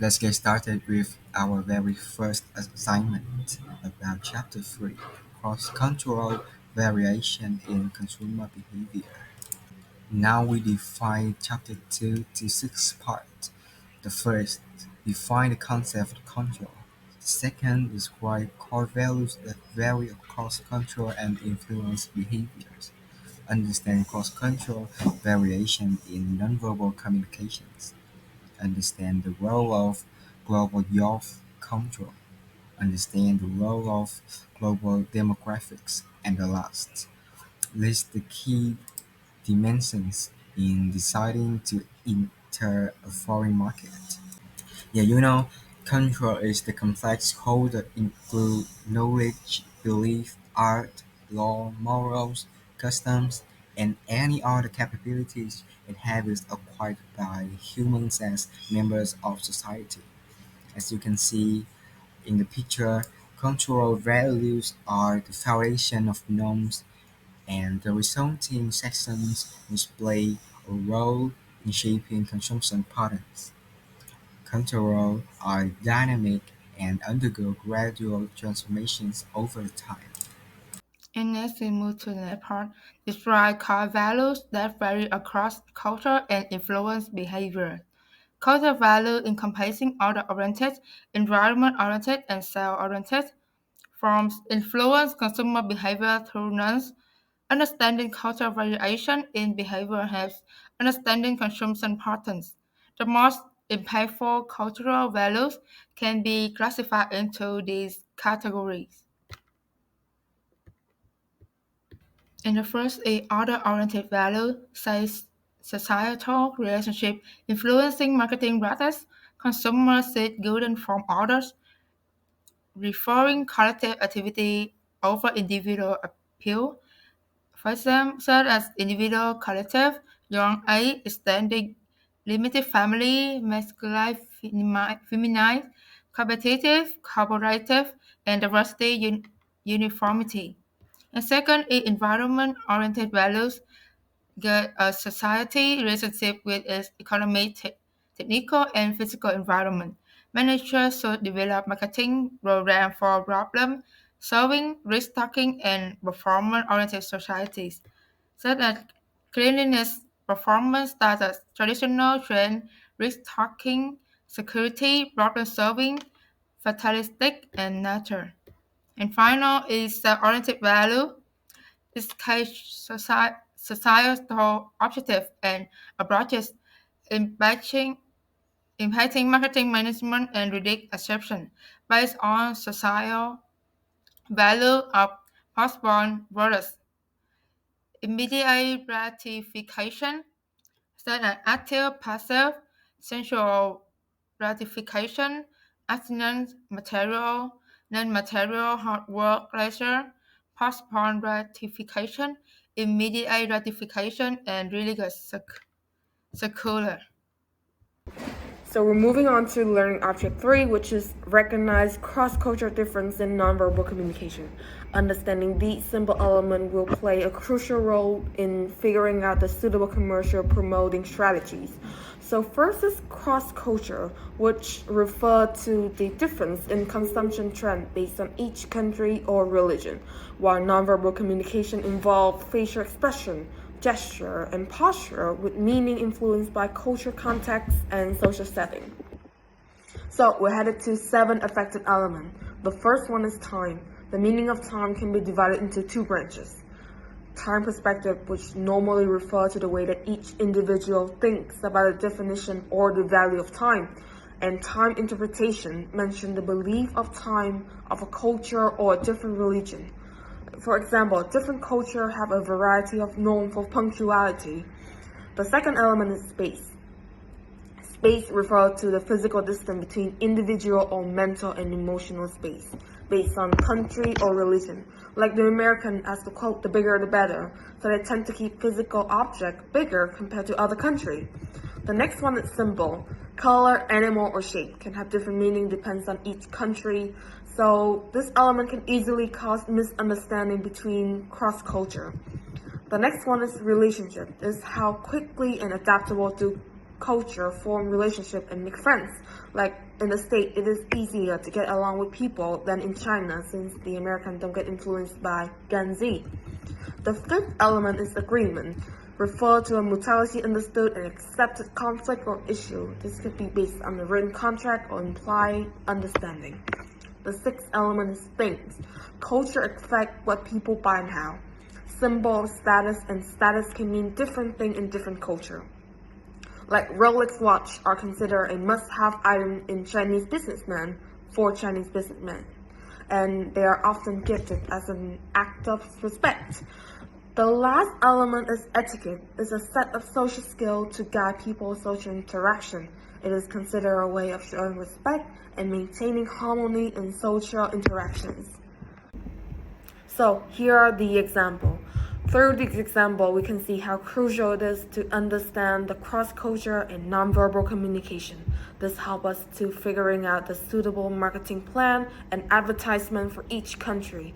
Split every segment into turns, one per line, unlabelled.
Let's get started with our very first assignment about Chapter 3 Cross-Cultural Variation in Consumer Behavior. Now we define Chapter 2 to six parts. The first, define the concept of control. The second, describe core values that vary across culture and influence behaviors. Understand cross-cultural variation in nonverbal communications. Understand the role of global youth control, understand the role of global demographics, and the last, list the key dimensions in deciding to enter a foreign market. Yeah, control is the complex whole that include knowledge, belief, art, law, morals, customs, and any other capabilities and habits acquired by humans as members of society. As you can see in the picture, cultural values are the foundation of norms, and the resulting sections display a role in shaping consumption patterns. Cultural are dynamic and undergo gradual transformations over time.
And next we move to the next part. Describe core values that vary across culture and influence behavior. Cultural value encompassing order-oriented, environment-oriented, and self-oriented forms influence consumer behavior through nuance. Understanding cultural variation in behavior helps understanding consumption patterns. The most impactful cultural values can be classified into these categories. In the first is order-oriented value, says societal relationship influencing marketing practice. Consumers seek good from orders, referring collective activity over individual appeal. For example, such as individual collective, young age, extended limited family, masculine, feminine, competitive, collaborative, and diversity uniformity. And second is environment-oriented values, get a society relationship with its economic, technical, and physical environment. Managers should develop marketing programs for problem solving, risk taking, and performance-oriented societies, such as cleanliness, performance status, traditional trend, risk taking, security, problem solving, fatalistic, and nature. And final is the oriented value, discuss societal objectives and approaches impacting, impacting marketing management and predict acceptance based on societal value of postponed products. Immediate gratification, such as active, passive, sensual gratification, abstinence, material, non-material, hard work, pleasure, postponed gratification, immediate gratification, and religious secular.
So we're moving on to learning object 3, which is recognize cross-cultural difference in nonverbal communication. Understanding these simple elements will play a crucial role in figuring out the suitable commercial promoting strategies. So first is cross-culture, which refer to the difference in consumption trend based on each country or religion, while nonverbal communication involves facial expression, gesture, and posture with meaning influenced by culture context and social setting. So we're headed to 7 affected elements. The first one is time. The meaning of time can be divided into 2 branches. Time perspective, which normally refer to the way that each individual thinks about the definition or the value of time. And time interpretation mention the belief of time of a culture or a different religion. For example, different cultures have a variety of norms for punctuality. The second element is space. Space refers to the physical distance between individual or mental and emotional space based on country or religion. Like the American, as the quote, the bigger the better, so they tend to keep physical object bigger compared to other country. The next one is symbol. Color, animal, or shape can have different meaning depends on each country. So this element can easily cause misunderstanding between cross-culture. The next one is relationship. Is how quickly and adaptable do culture, form relationship, and make friends. Like in the state, it is easier to get along with people than in China since the Americans don't get influenced by Gen Z. The fifth element is agreement. Refer to a mutually understood and accepted conflict or issue. This could be based on a written contract or implied understanding. The sixth element is things. Culture affects what people buy and how. Symbol, status, and status can mean different things in different culture. Like Rolex watch are considered a must-have item in Chinese businessmen for Chinese businessmen, and they are often gifted as an act of respect. The last element is etiquette. It's a set of social skills to guide people's social interaction. It is considered a way of showing respect and maintaining harmony in social interactions. So here are the example. Through this example, we can see how crucial it is to understand the cross-culture and nonverbal communication. This helps us to figuring out the suitable marketing plan and advertisement for each country.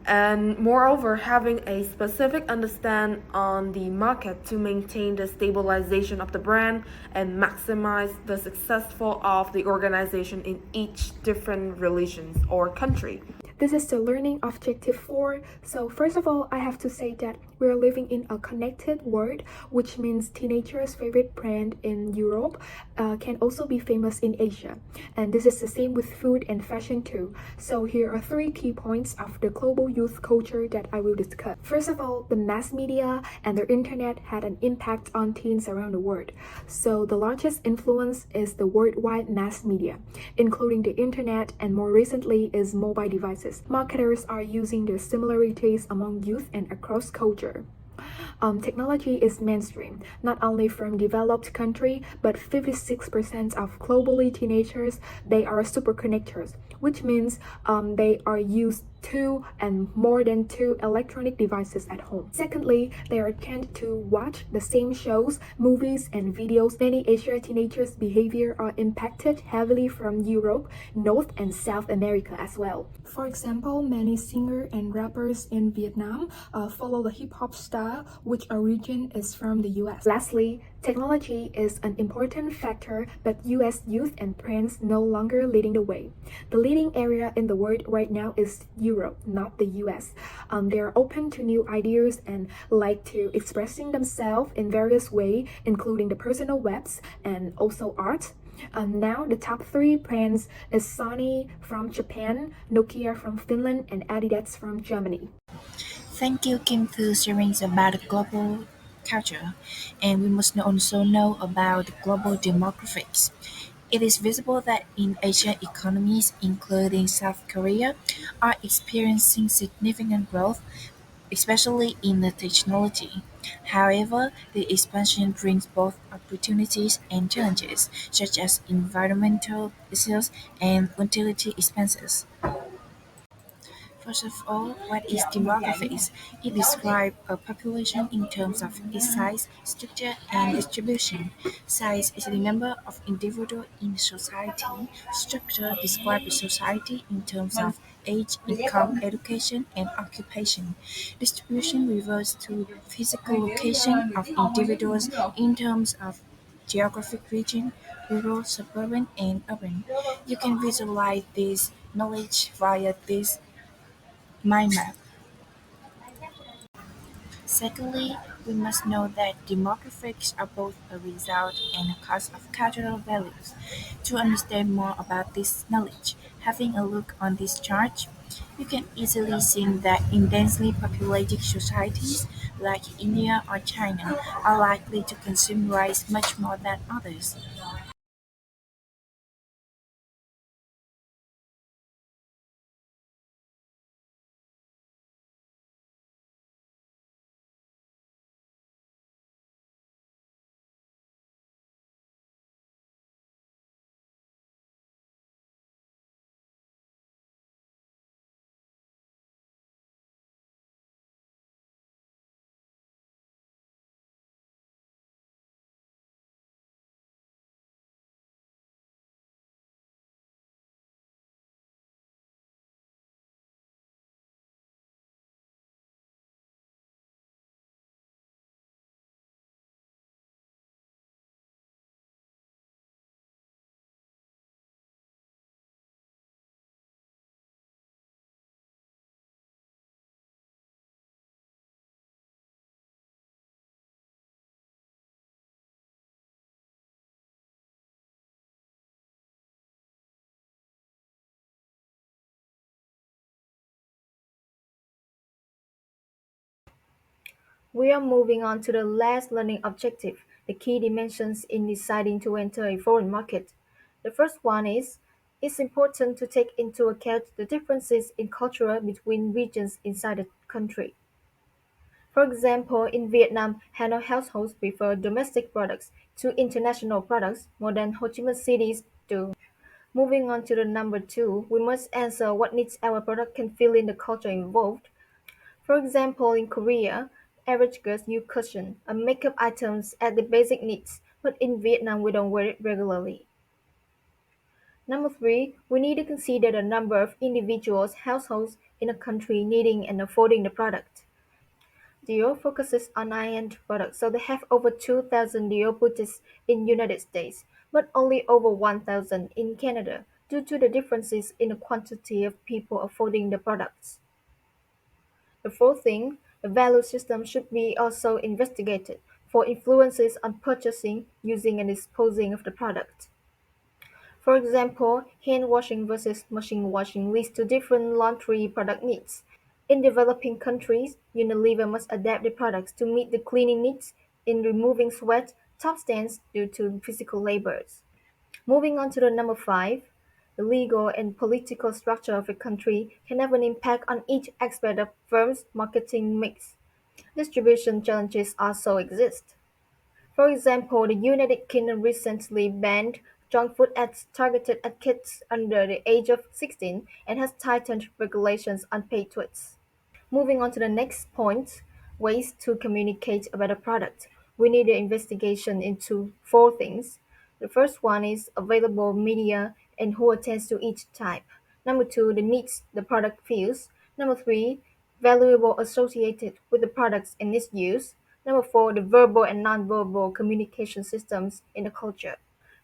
And moreover, having a specific understand on the market to maintain the stabilization of the brand and maximize the successful of the organization in each different relations or country.
This is the learning objective 4. So first of all, I have to say that we're living in a connected world, which means teenagers' favorite brand in Europe can also be famous in Asia. And this is the same with food and fashion too. So here are 3 key points of the global youth culture that I will discuss. First of all, the mass media and the internet had an impact on teens around the world. So the largest influence is the worldwide mass media, including the internet, and more recently is mobile devices. Marketers are using the similarities among youth and across culture. Technology is mainstream, not only from developed country, but 56% of globally teenagers, they are super connectors, which means they are used 2 and more than 2 electronic devices at home. Secondly, they are tend to watch the same shows, movies, and videos. Many Asian teenagers' behavior are impacted heavily from Europe, North and South America as well. For example, many singers and rappers in Vietnam follow the hip-hop style, which origin is from the US. Lastly, technology is an important factor, but US youth and brands no longer leading the way. The leading area in the world right now is Europe, not the US. They are open to new ideas and like to expressing themselves in various ways, including the personal webs and also art. Now the top 3 brands is Sony from Japan, Nokia from Finland, and Adidas from Germany.
Thank you, Kim, for sharing about the global culture. And we must also know about the global demographics. It is visible that in Asian economies, including South Korea, are experiencing significant growth, especially in the technology. However, the expansion brings both opportunities and challenges, such as environmental issues and utility expenses. First of all, what is demographics? It describes a population in terms of its size, structure, and distribution. Size is the number of individuals in society. Structure describes society in terms of age, income, education, and occupation. Distribution refers to physical location of individuals in terms of geographic region, rural, suburban, and urban. You can visualize this knowledge via this mind map. Secondly, we must know that demographics are both a result and a cause of cultural values. To understand more about this knowledge, having a look on this chart, you can easily see that in densely populated societies like India or China are likely to consume rice much more than others.
We are moving on to the last learning objective, the key dimensions in deciding to enter a foreign market. The first one is it's important to take into account the differences in culture between regions inside a country. For example, in Vietnam, Hanoi households prefer domestic products to international products more than Ho Chi Minh cities do. Moving on to the number two, we must answer what needs our product can fill in the culture involved. For example, in Korea, average girls use cushion, a makeup items at the basic needs, but in Vietnam we don't wear it regularly. Number three, we need to consider the number of individuals, households in a country needing and affording the product. Dior focuses on high-end products, so they have over 2,000 Dior boutiques in United States, but only over 1,000 in Canada, due to the differences in the quantity of people affording the products. The fourth thing, the value system should be also investigated for influences on purchasing, using and disposing of the product. For example, hand washing versus machine washing leads to different laundry product needs. In developing countries, Unilever must adapt their products to meet the cleaning needs in removing sweat, top stains due to physical labors. Moving on to the number five, the legal and political structure of a country can have an impact on each aspect of firms' marketing mix. Distribution challenges also exist. For example, the United Kingdom recently banned junk food ads targeted at kids under the age of 16 and has tightened regulations on paid tweets. Moving on to the next point, ways to communicate about a product. We need an investigation into four things. The first one is available media and who attends to each type. Number two, the needs the product fills. Number three, valuable associated with the products and its use. Number four, the verbal and nonverbal communication systems in the culture.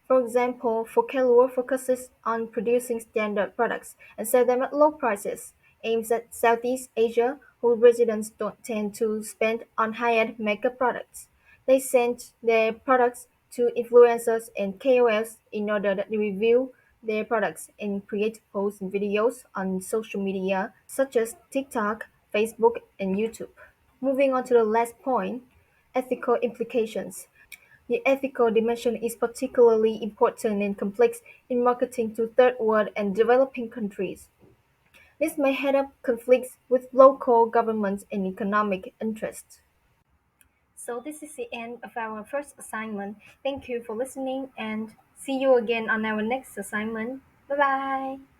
For example, Focalure focuses on producing standard products and sell them at low prices, aims at Southeast Asia, whose residents don't tend to spend on high-end makeup products. They send their products to influencers and KOLs in order that they review their products and create posts and videos on social media such as TikTok, Facebook, and YouTube. Moving on to the last point, ethical implications. The ethical dimension is particularly important and complex in marketing to third world and developing countries. This may head up conflicts with local governments and economic interests. So this is the end of our first assignment. Thank you for listening and see you again on our next assignment. Bye bye.